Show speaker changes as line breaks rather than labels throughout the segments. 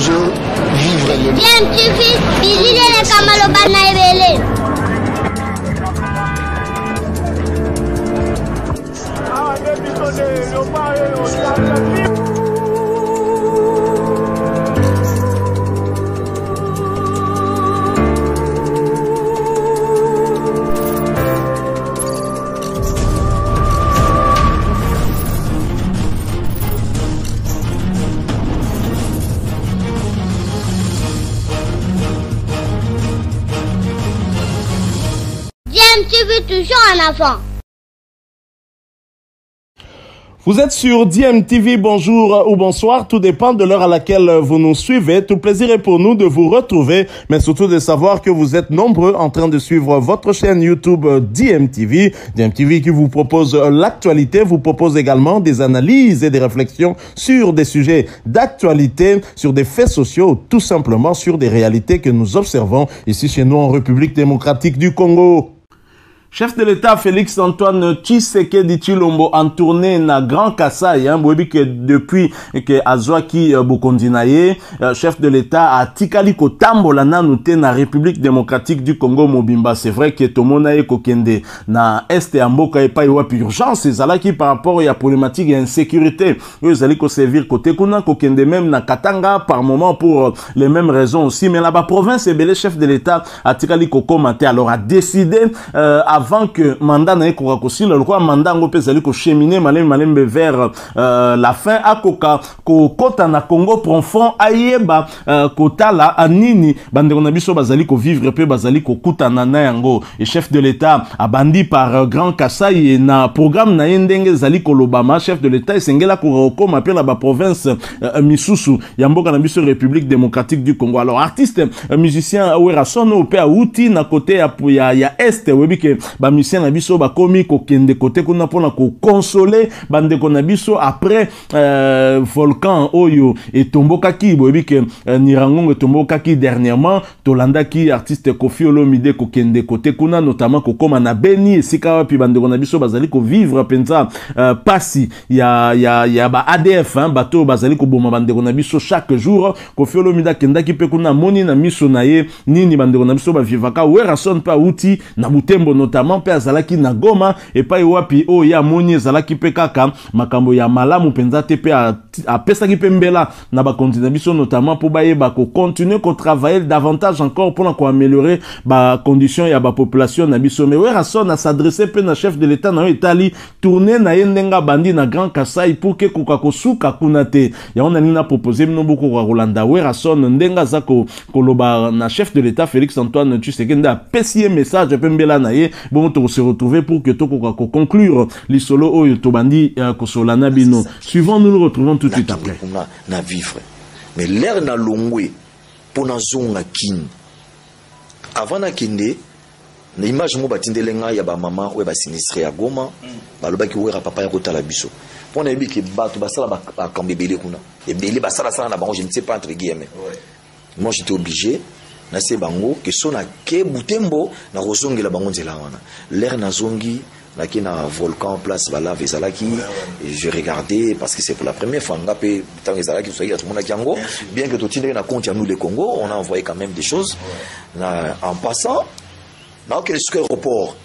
toujours vivre le
DMTV, Billy le Kamalobana Ebele. DMTV toujours en avant.
Vous êtes sur DMTV, bonjour ou bonsoir, tout dépend de l'heure à laquelle vous nous suivez. Tout plaisir est pour nous de vous retrouver, mais surtout de savoir que vous êtes nombreux en train de suivre votre chaîne YouTube DMTV. DMTV qui vous propose l'actualité, vous propose également des analyses et des réflexions sur des sujets d'actualité, sur des faits sociaux, tout simplement sur des réalités que nous observons ici chez nous en République démocratique du Congo. Chef de l'État Félix Antoine Tshisekedi Tshilombo en tournée na Grand Kasaï, hein, que depuis que Azwaki Bokondinaye, chef de l'État a tikali ko tambola na noté na République démocratique du Congo mobimba. C'est vrai que tomona ye kokende na est ya mboka e pa yopi urgence ezalaki par rapport ya problématique et insécurité. Yo ezali ko servir côté kuna kokende même na Katanga par moment pour les mêmes raisons aussi, mais là-bas province et belé chef de l'État a tikali ko commenter alors a décidé avant que mandat na ekoka kosi le roi mandat ngo pezali ko cheminer malembe vers la fin akoka ko kota na Congo profond ayeba kotala anini bande na biso bazali ko vivre pe bazali ko kutana na yango et chef de l'État abandi par Grand Kasaï na programme na ndenge zali ko lobama chef de l'État esengela ko koma pe la ba province misusu ya mboka na biso République démocratique du Congo. Alors artiste musicien Wera Sono pe outi na côté ya est webi ke ba musicien na biso ba komi ko kende côté kuna pona ko consoler bande ko na biso après volcan oyo et tombokaki boyebi ke Nirangongo tombokaki dernièrement tolanda ki artiste Koffi Olomide ko kende côté kuna notamment ko koma na Beni esika wapi bande ko na biso bazali ko vivre penza pasi ya ba ADF hein bato bazali ko boma bande ko na biso chaque jour Koffi Olomide kendaki pe kuna moni na miso na ye nini bande ko na biso ba vivaka Wera Son pa uti na Butembo notamment pe azalaki na Goma et pa wapi o ya moni azalaki pe kaka makambo ya malamu penza te pe a pesaki pe mbela na ba continent biso notamment pour baye ba ko continuer ko travailler davantage encore pour ko améliorer ba condition ya ba population na biso. Mais Wera Son a s'adresser pe na chef de l'État na Italie tourner na yendenga bandi na Grand Kasaï pour que ko suka kunate ya on a nina proposer no beaucoup ko Rolanda Wera Son ndenga zako koloba na chef de l'État Félix Antoine Tshisekedi a pesier message pe mbela na ye bon to se retrouver pour que to ko conclure l'isolo oyo to bandi ko solana bino. Suivant nous retrouvons tout de suite après
na vivre mais l'air na longwe pour na zonga kin avant na kinde na image mo batindelenga ya ba maman ou ba sinistre ya Goma balobaki Wera papa ya kotala biso pona yebi ke bato basala ba kambebele kuna et bele basala sala na bango je ne sais pas entre guillemets moi j'étais obligé na se bango que sona ke Butembo na rozongela bango nzela wana l'air na zongi na ki na volcan place bala vezalaki et je regardais parce que c'est pour la première fois ngapé tant ezalaki tout ça tout le monde kiango bien que tout na compte à nous le Congo on a envoyé quand même des choses en passant na quel aéroport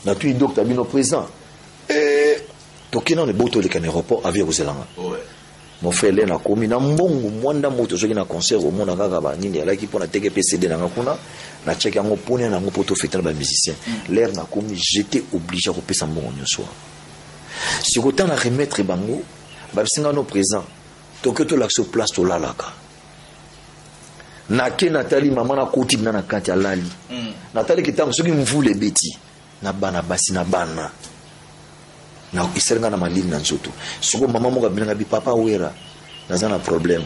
na tu docteur bino présent et tokina ne boto le aéroport avec Roselanga mon frère là na komi na mbongo mwanda moto joki na concert au monde kaka ba nini alaki pona teke PCD na kuna na check yango pona na ngo poto fêter ba musicien l'air na komi j'étais obligé ko pesa mbongo nyoso si autant na remettre bango ba singa no présent donc to la sur place to lalaka na ke Nathalie maman na koti na kati alali Nathalie kitango soki mvule beti na bana basi na bana na iserenga na malini na nzoto soko mama moka binanga bi papa Wera nazana problème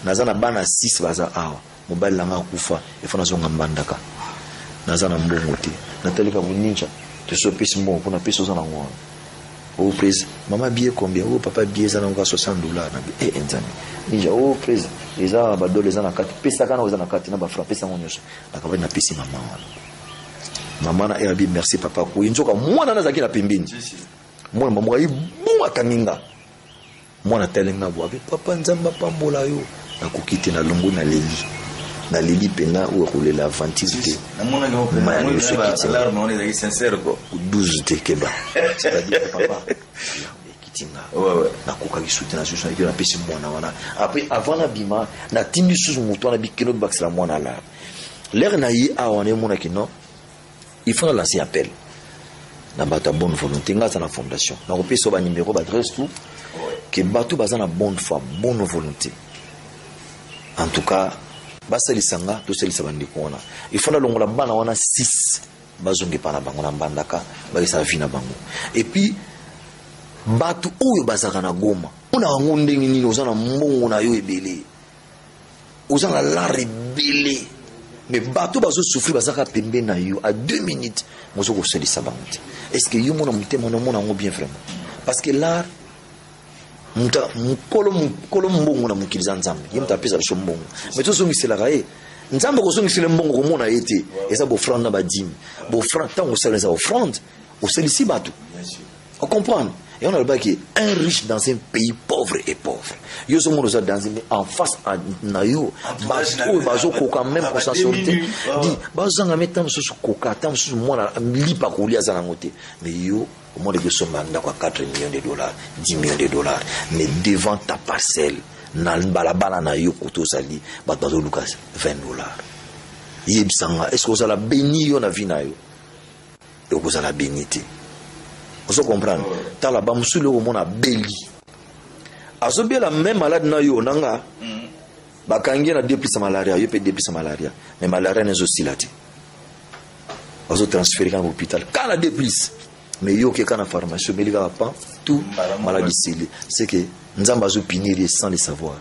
nazana bana 6 baza awa mobali langa kufa efana zonga mbandaka nazana mbongo te natalika buninja te so pesi mbongo pona pesi ozana ngwa oh please mama billet combien oh papa billet zana nga $60 na enzani ninja oh please eza ba dollars zana kati pesa kana ozana kati na ba fra pesa ngonyoso nakaba na pesi mama mama na Airbnb merci papa ko inzoka mwana nazaki na pembeni mwana mama yi bunga kaninga mwana telenga bwa papa nzamba pambola yo na kokite na longo na leli pena ou rouler la ventile te
on est sincère quoi
12 te keba c'est-à-dire papa kitinga na kokaki soutenir na susu na pesi mwana wana après avant na bima na tindi susu muto na bikeno bakisala mwana la l'air na yi a wana mona kino il faut lancer appel na bata bonne volonté ngasa na fondation na kopesa ba numéro ba adresse tout que bato baza na bonne foi bonne volonté en tout cas basalisanga to salisa bandiko wana il faut na longola bana wana 6 bazonge pana bango na mbandaka bakisa vina bango et puis bato oyo bazaka na Goma ona wango ndenge nini ozana mbongo na yo ebele ozana la rebelle mais bato bazo souffrir bazaka pembe na yo à 2 minutes mozo ko salisa bango est-ce que yo mona mutema na mona ngo bien vraiment parce que là mukolo mbongo na mukiliza nzambe yimta pesa bisho mbongo mais to songisela kae nzambe ko songisela mbongo ko mona yete eza bo franda ba dim bo franda tango sala za offrande au selisi bato on comprend et on a le bac un riche dans un pays pauvre et pauvre yo so mono za dans en face à nayo bazo ko quand même pour sa santé dit bazanga metam so koka tam so mona lipa ko lia za na ngote mais yo au moins de somme à 4 millions de dollars, 10 millions de dollars, mais devant ta parcelle, na balabala na yo koto sali, bato Lucas, $20. Yebsanga, est-ce que vous allez béni yo na vie na yo? Et vous allez béni te. Vous comprenez? T'as la bamsule au monde a béli. Azo bien la même malade na yo nanga, bakangi na 2 plus malaria, yo peut 2 plus malaria, mais malaria n'est aussi là te. Azo transférer dans l'hôpital, quand la 2 plus. Mais yo qui est dans la pharmacie, mais il va pas tout maladie c'est que nous avons besoin de punir sans le savoir.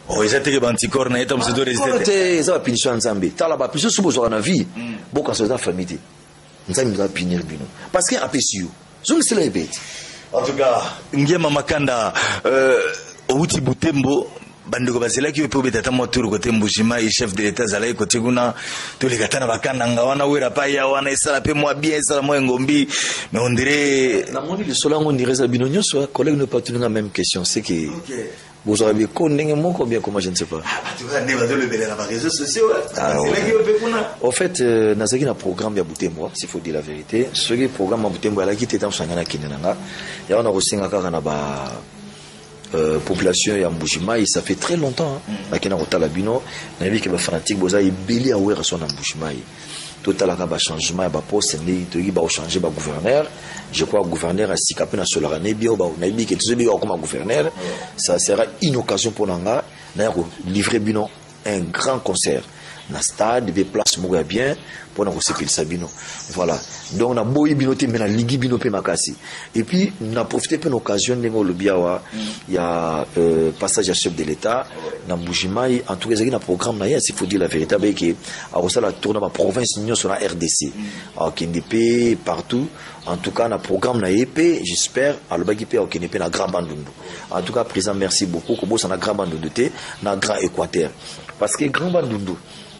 Oh, ils étaient des anticorps, ils étaient de résister.
Ils ont puni en Zambie. T'as là-bas, plus souvent dans la vie, beaucoup de choses famille. Nous avons punir bino. Parce qu'il y a un PCU. C'est la bête.
En tout cas, Ngema Makanda, Outi Butembo. Bandeko bazela ki pe obeta tamo turu kote Mbushima et chef de l'état zalai kote kuna to le katana bakana ngawana wera pa ya wana esala pe moi bien esala moi ngombi mais on dirait
na moni le solango on dirait ça binonyo so collègue ne pas tenir la même question c'est que vous aurez bien connaître mon combien comment je ne sais pas
en tout cas ne va le bela na réseaux sociaux c'est là qui pe kuna
en fait nazaki na programme ya Butembo s'il faut dire la vérité ce qui programme ya Butembo ala ki teta msangana kinenanga ya wana kosenga kaka na ba population ya Mbushimai ça fait très longtemps akina kotala bino na bi ke ba fanatique boza ibeli a wera so na Mbushimai total ka ba changement ba poste ndi to ba changer ba gouverneur je crois gouverneur a sikape na solara ne bio ba na bi ke tsobi ko comme gouverneur ça sera une occasion pour nanga na ko livrer bino un grand concert na stade de place moko bien pour na kosepeli sabino voilà donc na boyi bino te mena ligi bino pe makasi et puis na profiter pe l'occasion ndenge lobiawa ya passage à chef de l'état na Mbushimai en tout cas na programme na ya s'il faut dire la vérité avec que a la tourner ma province union sur la RDC à KNDP partout en tout cas na programme na EP j'espère à lobaki pe au KNDP na Grand Bandundu en tout cas président merci beaucoup ko bossa na Grand Bandundu te na Grand Équateur parce que Grand Bandundu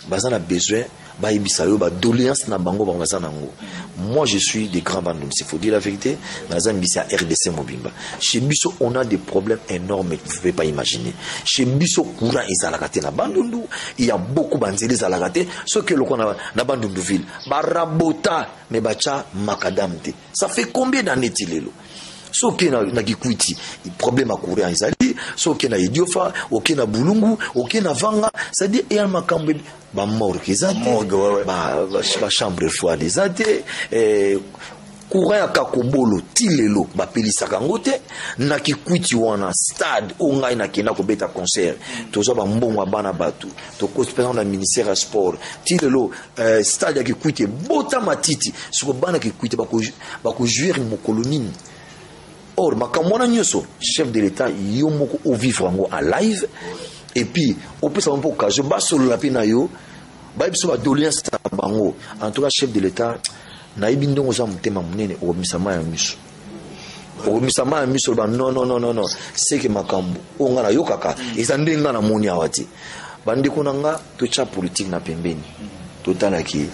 bazana besoin ba ibisayo ba doléance na bango ba bazana ngo moi je suis des grands bandum s'il faut dire la vérité bazana bisa RDC mobimba chez biso on a des problèmes énormes que vous pouvez pas imaginer chez biso courant ezalakate na bandundu il y a beaucoup banzeli ezalakate ce que le kona na bandundu ville ba rabota mais bacha makadamte ça fait combien d'années tilelo so ke na Kikwiti problème à courir en Zali so ke na Idiofa ok na Bulungu ok na Vanga ça dit et makambe ba morgue ezate ba chambre froide ezate courant ya Kakobolo tilelo ba pelisaka ngote na Kikwiti wana stade ongai na kena ko beta concert tozo ba mbongo bana batu to cospérer na ministère ya sport tilelo stade ya Kikwiti bota matiti soko bana Kikwiti ba ko jouer mo colonie. Or, makamona nyoso, chef de l'État, yomoko au vivre en live, et puis, on peut savoir pourquoi je bats sur la pena yo, bah, il y a doléance bango. En tout cas, chef de l'État, naïbi ndongo za mutema munene, o misama ya miso. O misama ya miso, non, c'est que makambo, o ngana yokaka, et ça ndenga na moni awati. Bandi konanga, tocha politique na pembeni. Totala ki.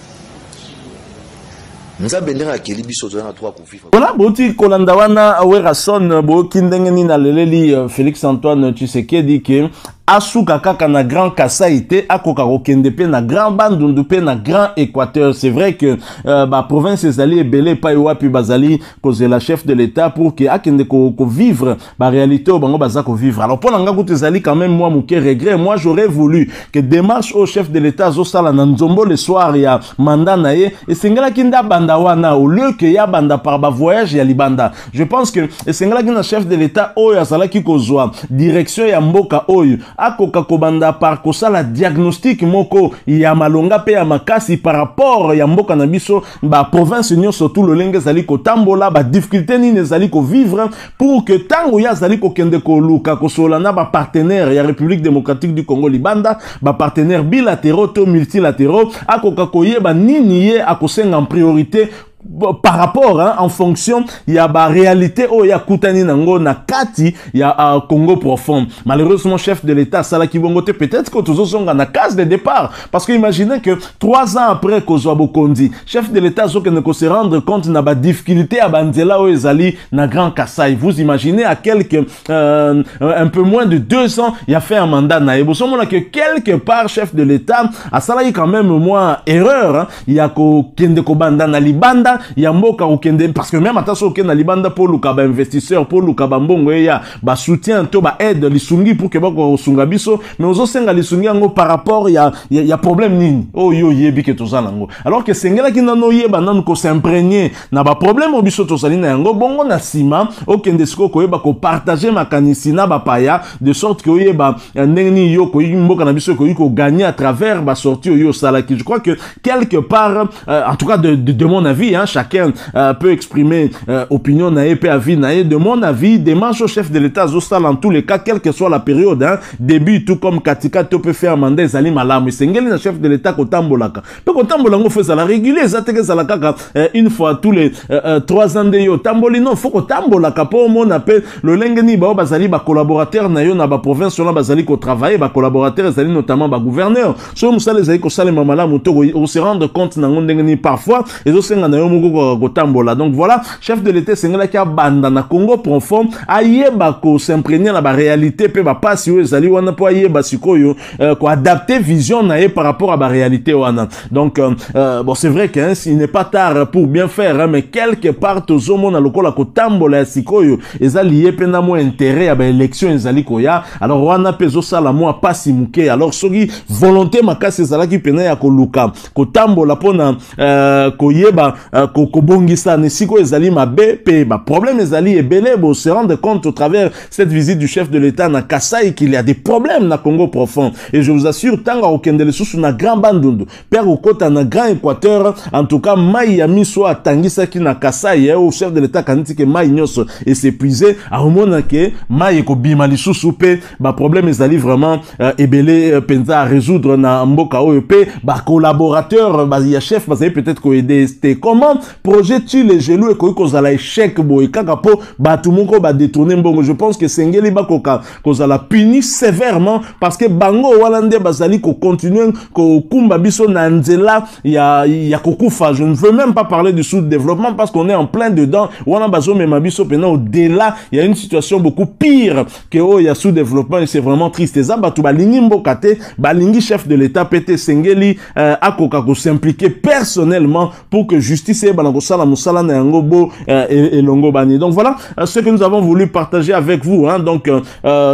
Voilà, boti kolandawana awera son bo kindengeni na leleli Félix Antoine Tshisekedi ke asuka kaka na Grand Kasai te akoka kokende pe na Grand Bandundu pe na Grand Équateur. C'est vrai que ba province ezali ebele pa wapi bazali cause la chef de l'État pour que akende ko vivre ba réalité au bango baza ko vivre. Alors pour nga kutu ezali quand même moi muke regret. Moi j'aurais voulu que démarche au chef de l'État zo sala na Nzombo le soir ya mandat na ye et sengela kinda banda wana au lieu que ya banda par ba voyage ya libanda. Je pense que sengela kinda chef de l'État oyo asala ki kozwa direction ya mboka oyo akoka kobanda par kosala diagnostic moko ya malonga pe ya makasi par rapport ya mboka na biso ba province nyo surtout le lenge zali ko tambola ba difficulté ni nezali ko vivre pour que tango ya zali ko kende ko luka ko solana ba partenaire ya République démocratique du Congo libanda ba partenaires bilatéraux to multilatéraux akoka koyeba nini ye akosenga en priorité par rapport en fonction il y a ba réalité o ya kutani nango na kati ya Congo profond. Malheureusement chef de l'État sala ki bongote peut-être que tous zonga na case de départ parce que imaginez que 3 ans après kozwa bokondi chef de l'État zo que ne se rendre compte na ba difficulté à banzela o ezali na Grand Kasai. Vous imaginez à quelques un peu moins de 2 ans il a fait un mandat na ebo somona que quelque part chef de l'État a sala quand même moins erreur il y a ko kende ko banda na libanda ya mboka okende parce que même attention okende na libanda pour luka ba investisseur pour luka ba mbongo ya ba soutien to ba aide lisungi pour que bako sunga biso mais ozo senga lisungi yango par rapport ya problème nini oh yo yebi ke tozala ngo alors que sengela ki nano yeba nanu ko s'imprégner na ba problème o biso tozali na yango bongo na sima okende siko ko yeba ko partager makanisi na ba paya de sorte que yeba ndeni yo ko mboka na biso ko gagner à travers ba sortie yo sala ki je crois que quelque part en tout cas de mon avis chacun peut exprimer opinion nae pe avis nae. De mon avis, démarche au chef de l'État Zostal en tous les cas, quelle que soit la période, début tout comme Katika to peut faire mandat zali malamu. Sengeli na chef de l'État ko tambolaka. Pe ko tambolango fait ça la régulier, ça te que ça la kaka une fois tous les 3 ans de yo tamboli non, faut ko tambolaka po mon appel le lengeni ba bazali ba collaborateur na yo na ba province na bazali ko travailler ba collaborateur zali notamment ba gouverneur. So musale zali ko sale mamalamu to on se rendre compte na ngondengeni parfois et zo senga na yo donc voilà, chef de l'État sengela ki banda na Congo profond ayeba ko s'imprégner na ba réalité pe ba pasi yo ezali wana po ayeba sikoyo ko adapter vision na par rapport à ba réalité wana. Donc bon c'est vrai que il n'est pas tard pour bien faire mais quelque part tozomo na lokola ko tambola sikoyo ezali pe na mo intérêt à ba élection ezali ko ya alors wana pezo sala mo pasi muke alors soki volonté makasi ezalaki pena ya ko luka ko tambola pona ko yeba ko bongisa ne siko ezali mabe pe ba problème ezali ebele bo se rendre compte au travers cette visite du chef de l'État na Kasai qu'il y a des problèmes na Congo profond et je vous assure tanga okendele susu na Grand Bandundu père okota na Grand Équateur en tout cas mai ya miso atangisa ki na Kasai au chef de l'État kaniti ke mai nyoso et s'épuiser a omona ke mai ko bima lisusu pe ba problème ezali vraiment ebele penza à résoudre na mboka oyo pe ba collaborateur ba ya chef ba peut-être ko aider comment projet-tu les genoux et kozala échec boy kaka po batu moko ba détourner mbongo. Je pense que sengeli ba koka kozala puni sévèrement parce que bango walande bazali ko continuer ko kumba biso na nzela ya kokufa. Je ne veux même pas parler du sous-développement parce qu'on est en plein dedans wana bazo mema biso pena au-delà il y a une situation beaucoup pire que oh ya sous-développement et c'est vraiment triste. Eza batu balingi mboka te balingi chef de l'État pété sengeli akoka ko s'impliquer personnellement pour que justice et banagosala musala na yango bo et longo bani. Donc voilà ce que nous avons voulu partager avec vous donc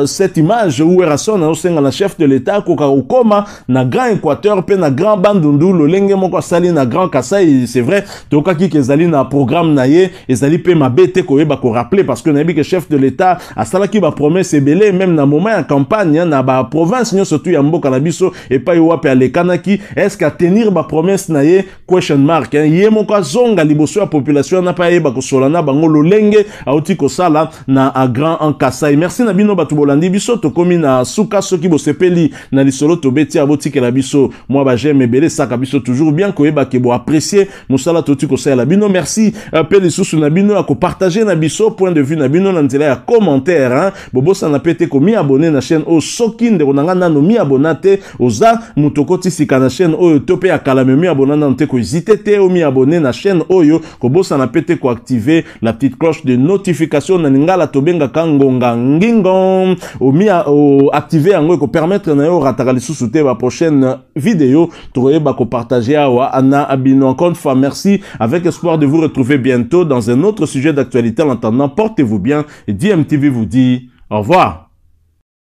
cette image où Erason au sein la chef de l'État koka okoma na Grand Équateur pe na Grand Bandundu le lenge moko sali na Grand Kasai. C'est vrai toka ki kezali na programme na ye ezali pe mabete ko yeba ko rappeler parce que na bi que chef de l'État a sala ki ba promesse ebele même na moment en campagne na ba province nyo surtout ya mboka na biso et pas yo pe alekanaki est-ce qu'à tenir ba promesse na ye question mark ye moko zonga liboso ya population na pa yeba ko solana bango lolenge auti ko sala na a Grand en Kasai. Merci na bino batu bolandi biso to komi na suka soki bo sepeli na lisolo to beti aboti ke la biso moi ba j'aime belé saka biso toujours bien ko yeba ke bo apprécier musala to ti ko sala bino. Merci pe lisusu na bino ko partager na biso point de vue na bino na nzela ya commentaire bobo sa na pete ko mi abonner na chaîne o soki nde onanga nano mi abonate oza mutokoti sika na chaîne o tope ya kala mi abonana nte ko hésiter te o mi abonner na chaîne Oyo, kobosa na pete ko activer la petite cloche de notification na ningala tobenga kangonga ngingon o activer yango ko permettre na yo rataka lisusu te ba prochaine vidéo toyeba ko partager awa ana abino. Encore une fois merci, avec espoir de vous retrouver bientôt dans un autre sujet d'actualité. En attendant, portez-vous bien et DMTV vous dit au revoir.